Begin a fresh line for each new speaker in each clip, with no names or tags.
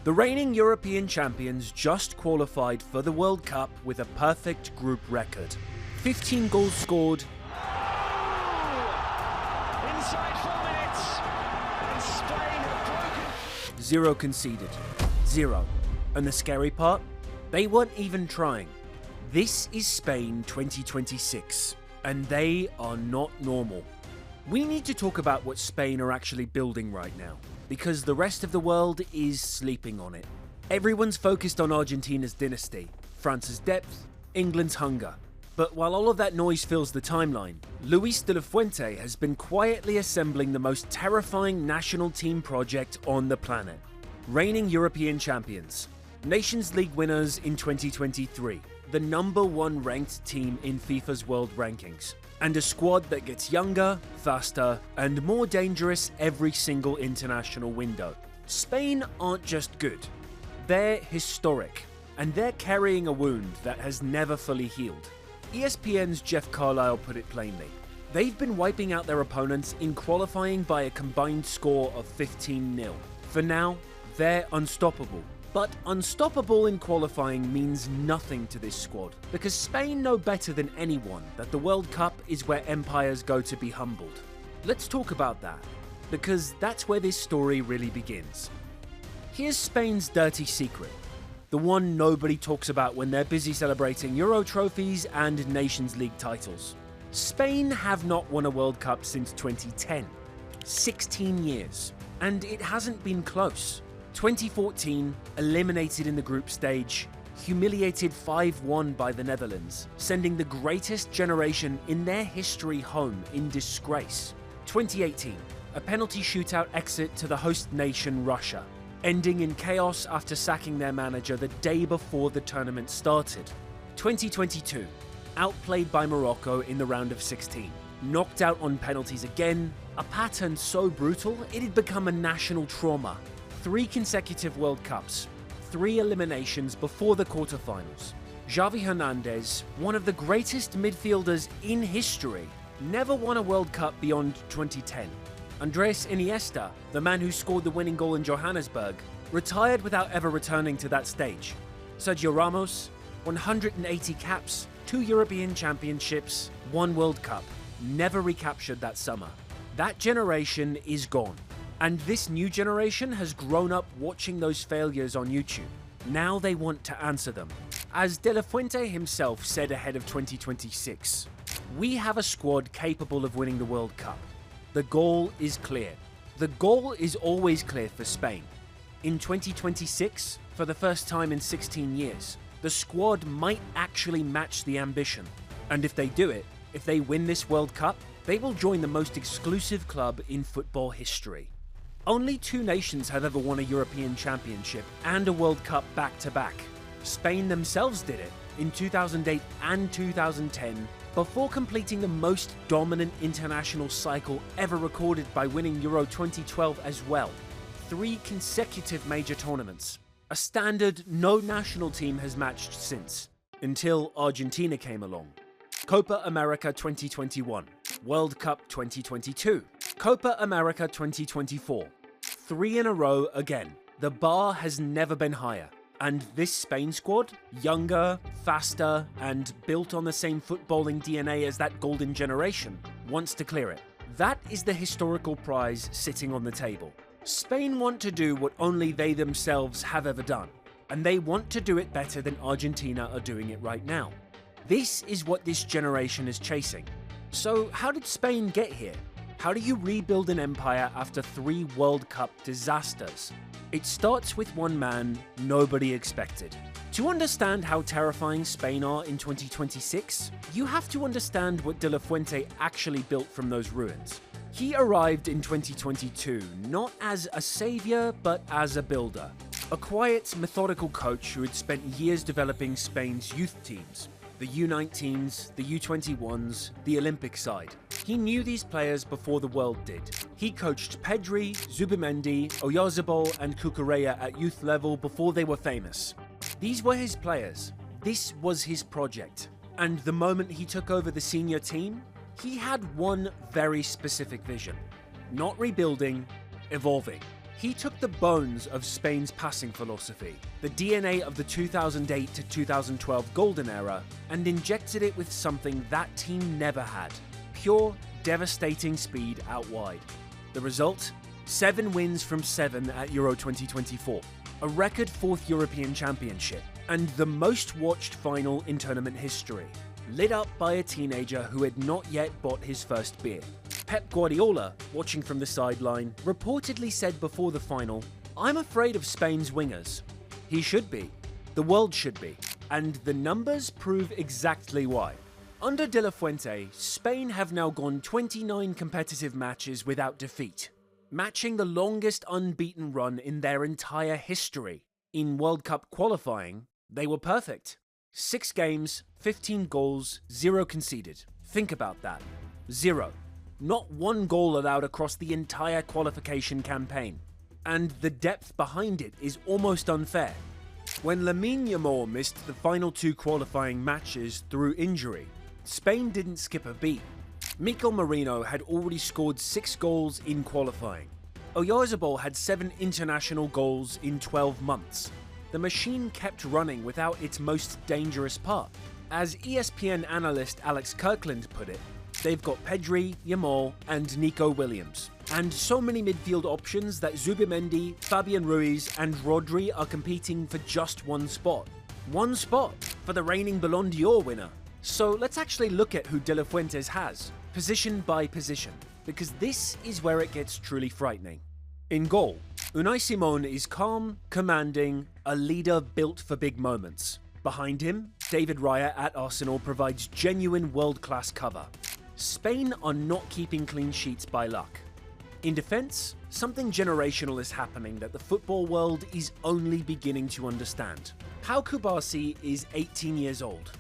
The reigning European champions just qualified for the World Cup with a perfect group record. 15 goals scored,
Inside 4 minutes, and Spain have broken.
0 conceded. 0. And the scary part? They weren't even trying. This is Spain 2026, and they are not normal. We need to talk about what Spain are actually building right now, because the rest of the world is sleeping on it. Everyone's focused on Argentina's dynasty, France's depth, England's hunger. But while all of that noise fills the timeline, Luis de la Fuente has been quietly assembling the most terrifying national team project on the planet. Reigning European champions, Nations League winners in 2023, the #1 ranked team in FIFA's world rankings, and a squad that gets younger, faster, and more dangerous every single international window. Spain aren't just good, they're historic, and they're carrying a wound that has never fully healed. ESPN's Jeff Carlisle put it plainly. They've been wiping out their opponents in qualifying by a combined score of 15-0. For now, they're unstoppable. But unstoppable in qualifying means nothing to this squad, because Spain know better than anyone that the World Cup is where empires go to be humbled. Let's talk about that, because that's where this story really begins. Here's Spain's dirty secret. The one nobody talks about when they're busy celebrating Euro trophies and Nations League titles. Spain have not won a World Cup since 2010. 16 years. And it hasn't been close. 2014, eliminated in the group stage, humiliated 5-1 by the Netherlands, sending the greatest generation in their history home in disgrace. 2018, a penalty shootout exit to the host nation Russia, ending in chaos after sacking their manager the day before the tournament started. 2022, outplayed by Morocco in the round of 16, knocked out on penalties again, a pattern so brutal it had become a national trauma. 3 consecutive World Cups, 3 eliminations before the quarterfinals. Xavi Hernandez, one of the greatest midfielders in history, never won a World Cup beyond 2010. Andres Iniesta, the man who scored the winning goal in Johannesburg, retired without ever returning to that stage. Sergio Ramos, 180 caps, 2 European championships, 1 World Cup, never recaptured that summer. That generation is gone. And this new generation has grown up watching those failures on YouTube. Now they want to answer them. As De La Fuente himself said ahead of 2026, "We have a squad capable of winning the World Cup. The goal is clear." The goal is always clear for Spain. In 2026, for the first time in 16 years, the squad might actually match the ambition. And if they do it, if they win this World Cup, they will join the most exclusive club in football history. Only 2 nations have ever won a European Championship and a World Cup back-to-back. Spain themselves did it in 2008 and 2010, before completing the most dominant international cycle ever recorded by winning Euro 2012 as well. 3 consecutive major tournaments, a standard no national team has matched since, until Argentina came along. Copa America 2021, World Cup 2022, Copa America 2024. 3 in a row again. The bar has never been higher. And this Spain squad, younger, faster, and built on the same footballing DNA as that golden generation, wants to clear it. That is the historical prize sitting on the table. Spain want to do what only they themselves have ever done, and they want to do it better than Argentina are doing it right now. This is what this generation is chasing. So how did Spain get here? How do you rebuild an empire after 3 World Cup disasters? It starts with one man nobody expected. To understand how terrifying Spain are in 2026, you have to understand what De La Fuente actually built from those ruins. He arrived in 2022 not as a savior, but as a builder. A quiet, methodical coach who had spent years developing Spain's youth teams. The U19s, the U21s, the Olympic side. He knew these players before the world did. He coached Pedri, Zubimendi, Oyarzabal and Cucurella at youth level before they were famous. These were his players. This was his project. And the moment he took over the senior team, he had one very specific vision. Not rebuilding, evolving. He took the bones of Spain's passing philosophy, the DNA of the 2008 to 2012 golden era, and injected it with something that team never had: pure, devastating speed out wide. The result? 7 wins from 7 at Euro 2024, a record 4th European Championship, and the most watched final in tournament history, lit up by a teenager who had not yet bought his first beer. Pep Guardiola, watching from the sideline, reportedly said before the final, "I'm afraid of Spain's wingers." He should be. The world should be. And the numbers prove exactly why. Under De La Fuente, Spain have now gone 29 competitive matches without defeat, matching the longest unbeaten run in their entire history. In World Cup qualifying, they were perfect. 6 games, 15 goals, 0 conceded. Think about that. 0. Not 1 goal allowed across the entire qualification campaign. And the depth behind it is almost unfair. When Lamine Yamal missed the final 2 qualifying matches through injury, Spain didn't skip a beat. Mikel Merino had already scored 6 goals in qualifying. Oyarzabal had 7 international goals in 12 months. The machine kept running without its most dangerous part. As ESPN analyst Alex Kirkland put it, they've got Pedri, Yamal, and Nico Williams. And so many midfield options that Zubimendi, Fabian Ruiz, and Rodri are competing for just one spot. One spot for the reigning Ballon d'Or winner. So let's actually look at who De La Fuentes has, position by position, because this is where it gets truly frightening. In goal, Unai Simon is calm, commanding, a leader built for big moments. Behind him, David Raya at Arsenal provides genuine world-class cover. Spain are not keeping clean sheets by luck. In defence, something generational is happening that the football world is only beginning to understand. Pau Cubarsí is 18 years old.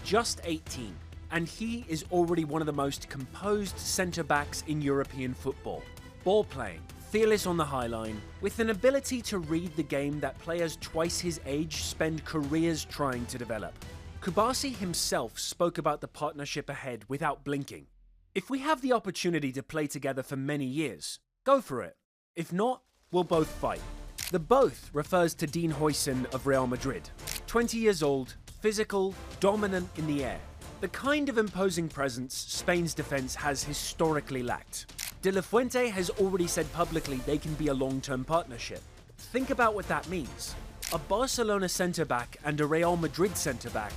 Just 18. And he is already one of the most composed centre-backs in European football. Ball playing, fearless on the high line, with an ability to read the game that players twice his age spend careers trying to develop. Cubarsí himself spoke about the partnership ahead without blinking. If we have the opportunity to play together for many years, go for it. If not, we'll both fight. The both refers to Dean Huijsen of Real Madrid. 20 years old, physical, dominant in the air. The kind of imposing presence Spain's defence has historically lacked. De La Fuente has already said publicly they can be a long-term partnership. Think about what that means. A Barcelona centre-back and a Real Madrid centre-back.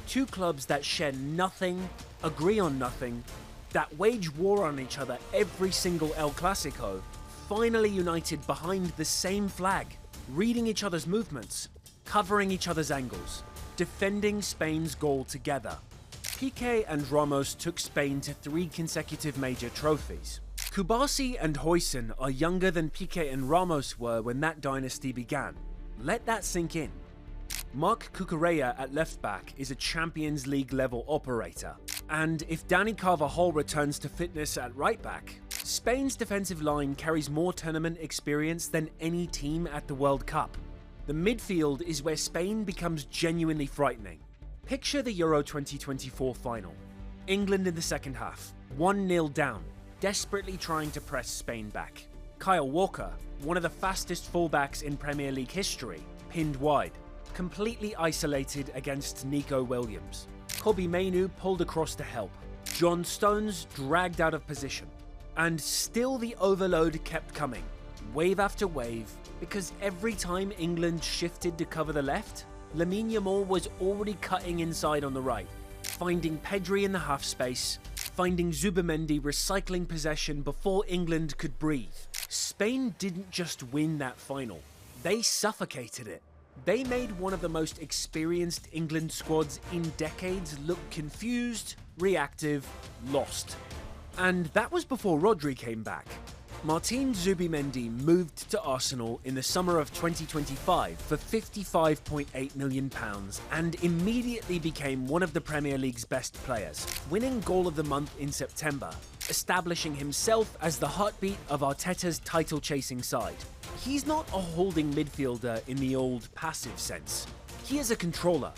2 clubs that share nothing, agree on nothing, that wage war on each other every single El Clasico, finally united behind the same flag, reading each other's movements, covering each other's angles, defending Spain's goal together. Piqué and Ramos took Spain to 3 consecutive major trophies. Cubarsí and Huijsen are younger than Piqué and Ramos were when that dynasty began. Let that sink in. Marc Cucurella at left back is a Champions League level operator. And if Dani Carvajal returns to fitness at right back, Spain's defensive line carries more tournament experience than any team at the World Cup. The midfield is where Spain becomes genuinely frightening. Picture the Euro 2024 final. England in the second half, 1-0 down, desperately trying to press Spain back. Kyle Walker, one of the fastest fullbacks in Premier League history, pinned wide, completely isolated against Nico Williams. Kobbie Mainoo pulled across to help. John Stones dragged out of position. And still the overload kept coming, wave after wave, because every time England shifted to cover the left, Lamine Yamal was already cutting inside on the right, finding Pedri in the half space, finding Zubimendi recycling possession before England could breathe. Spain didn't just win that final, they suffocated it. They made one of the most experienced England squads in decades look confused, reactive, lost. And that was before Rodri came back. Martin Zubimendi moved to Arsenal in the summer of 2025 for £55.8 million and immediately became one of the Premier League's best players, winning Goal of the Month in September, establishing himself as the heartbeat of Arteta's title-chasing side. He's not a holding midfielder in the old passive sense. He is a controller.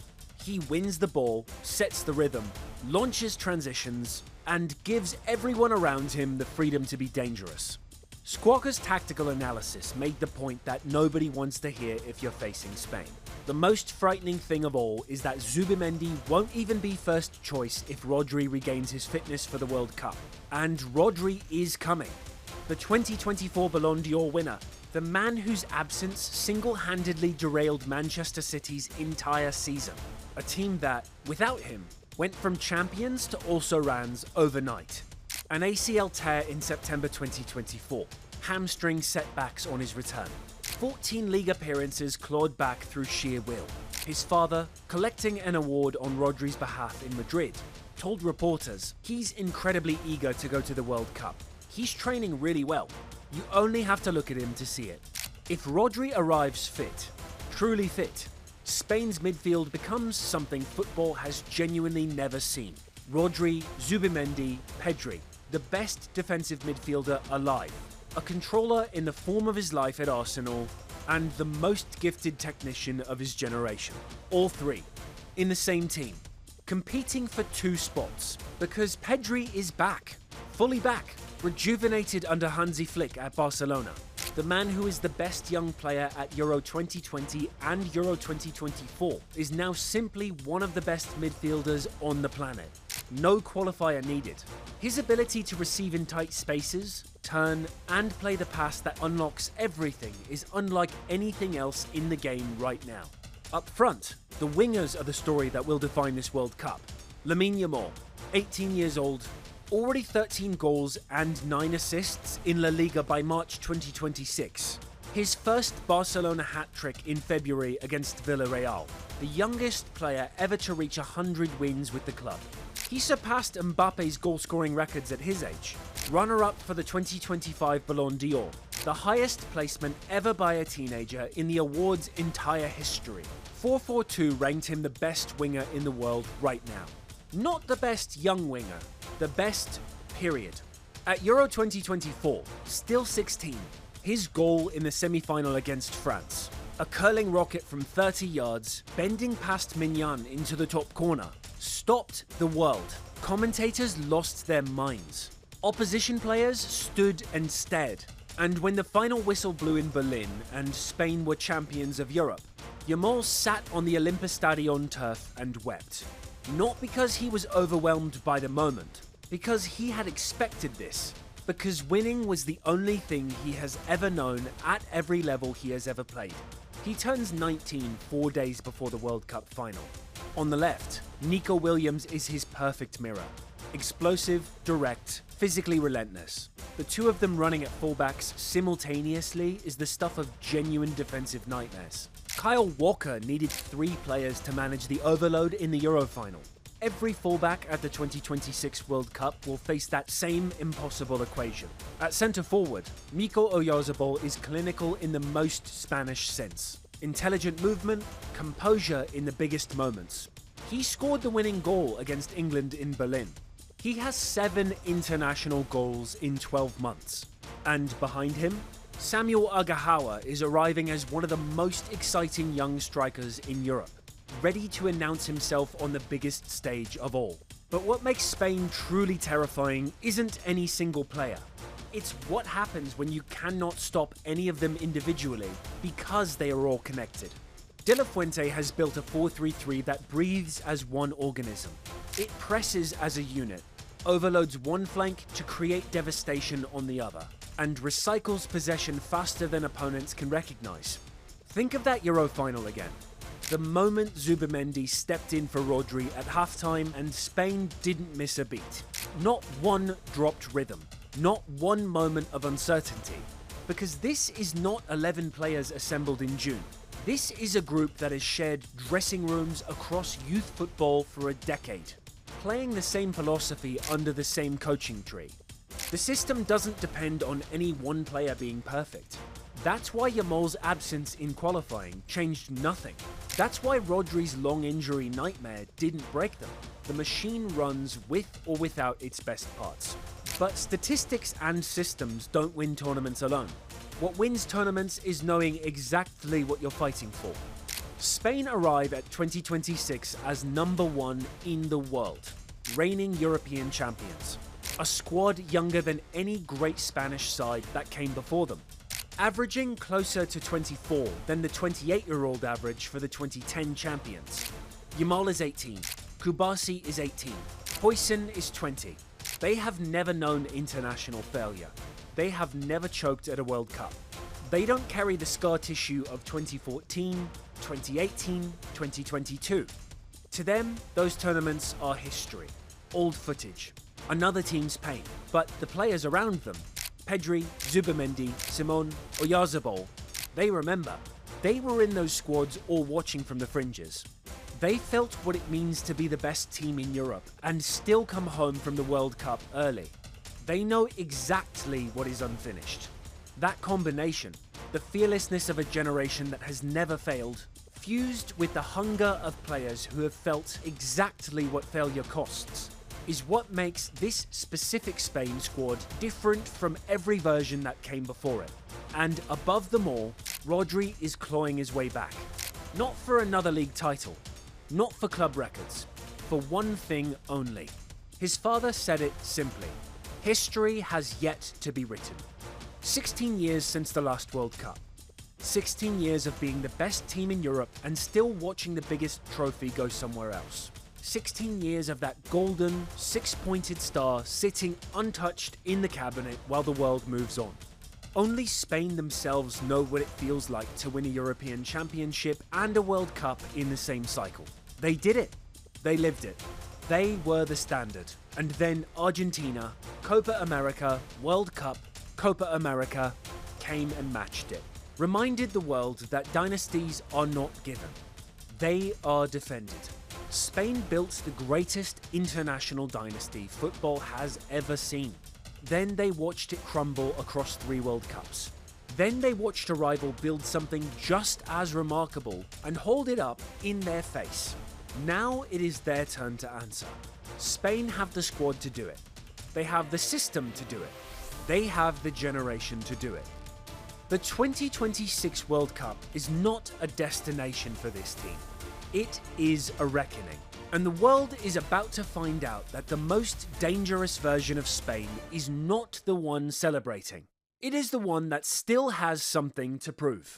He wins the ball, sets the rhythm, launches transitions, and gives everyone around him the freedom to be dangerous. Squawka's tactical analysis made the point that nobody wants to hear if you're facing Spain. The most frightening thing of all is that Zubimendi won't even be first choice if Rodri regains his fitness for the World Cup. And Rodri is coming. The 2024 Ballon d'Or winner, the man whose absence single-handedly derailed Manchester City's entire season. A team that, without him, went from champions to also-rans overnight. An ACL tear in September 2024, hamstring setbacks on his return. 14 league appearances clawed back through sheer will. His father, collecting an award on Rodri's behalf in Madrid, told reporters he's incredibly eager to go to the World Cup. He's training really well. You only have to look at him to see it. If Rodri arrives fit, truly fit, Spain's midfield becomes something football has genuinely never seen. Rodri, Zubimendi, Pedri, the best defensive midfielder alive. A controller in the form of his life at Arsenal, and the most gifted technician of his generation. All three, in the same team, competing for 2 spots, because Pedri is back, fully back, rejuvenated under Hansi Flick at Barcelona. The man who is the best young player at Euro 2020 and Euro 2024 is now simply one of the best midfielders on the planet. No qualifier needed. His ability to receive in tight spaces, turn, and play the pass that unlocks everything is unlike anything else in the game right now. Up front, the wingers are the story that will define this World Cup. Lamine Yamal, 18 years old, already 13 goals and 9 assists in La Liga by March 2026. His first Barcelona hat-trick in February against Villarreal, the youngest player ever to reach 100 wins with the club. He surpassed Mbappe's goal-scoring records at his age, runner-up for the 2025 Ballon d'Or, the highest placement ever by a teenager in the award's entire history. 442 ranked him the best winger in the world right now. Not the best young winger, the best, period. At Euro 2024, still 16, his goal in the semi-final against France. A curling rocket from 30 yards, bending past Mignan into the top corner, stopped the world. Commentators lost their minds. Opposition players stood and stared. And when the final whistle blew in Berlin and Spain were champions of Europe, Yamal sat on the Olympiastadion turf and wept. Not because he was overwhelmed by the moment, because he had expected this. Because winning was the only thing he has ever known at every level he has ever played. He turns 19 4 days before the World Cup final. On the left, Nico Williams is his perfect mirror. Explosive, direct, physically relentless. The two of them running at fullbacks simultaneously is the stuff of genuine defensive nightmares. Kyle Walker needed 3 players to manage the overload in the Euro final. Every fullback at the 2026 World Cup will face that same impossible equation. At centre forward, Mikel Oyarzabal is clinical in the most Spanish sense. Intelligent movement, composure in the biggest moments. He scored the winning goal against England in Berlin. He has 7 international goals in 12 months. And behind him, Samuel Agahawa is arriving as one of the most exciting young strikers in Europe, ready to announce himself on the biggest stage of all. But what makes Spain truly terrifying isn't any single player. It's what happens when you cannot stop any of them individually because they are all connected. De La Fuente has built a 4-3-3 that breathes as one organism. It presses as a unit, overloads one flank to create devastation on the other, and recycles possession faster than opponents can recognize. Think of that Euro final again. The moment Zubimendi stepped in for Rodri at halftime and Spain didn't miss a beat. Not one dropped rhythm. Not one moment of uncertainty. Because this is not 11 players assembled in June. This is a group that has shared dressing rooms across youth football for a decade, playing the same philosophy under the same coaching tree. The system doesn't depend on any one player being perfect. That's why Yamal's absence in qualifying changed nothing. That's why Rodri's long injury nightmare didn't break them. The machine runs with or without its best parts. But statistics and systems don't win tournaments alone. What wins tournaments is knowing exactly what you're fighting for. Spain arrive at 2026 as number 1 in the world, reigning European champions. a squad younger than any great Spanish side that came before them, averaging closer to 24 than the 28-year-old average for the 2010 champions. Yamal is 18, Kubasi is 18, Huijsen is 20. They have never known international failure. They have never choked at a World Cup. They don't carry the scar tissue of 2014, 2018, 2022. To them, those tournaments are history, old footage, another team's pain. But the players around them, Pedri, Zubimendi, Simon, Oyarzabal, they remember. They were in those squads or watching from the fringes. They felt what it means to be the best team in Europe and still come home from the World Cup early. They know exactly what is unfinished. That combination, the fearlessness of a generation that has never failed, fused with the hunger of players who have felt exactly what failure costs, is what makes this specific Spain squad different from every version that came before it. And above them all, Rodri is clawing his way back. Not for another league title, not for club records, for one thing only. His father said it simply: history has yet to be written. 16 years since the last World Cup. 16 years of being the best team in Europe and still watching the biggest trophy go somewhere else. 16 years of that golden, six-pointed star sitting untouched in the cabinet while the world moves on. Only Spain themselves know what it feels like to win a European Championship and a World Cup in the same cycle. They did it. They lived it. They were the standard. And then Argentina, Copa America, World Cup, Copa America, came and matched it. Reminded the world that dynasties are not given. They are defended. Spain built the greatest international dynasty football has ever seen. Then they watched it crumble across 3 World Cups. Then they watched a rival build something just as remarkable and hold it up in their face. Now it is their turn to answer. Spain have the squad to do it. They have the system to do it. They have the generation to do it. The 2026 World Cup is not a destination for this team. It is a reckoning. And the world is about to find out that the most dangerous version of Spain is not the one celebrating. It is the one that still has something to prove.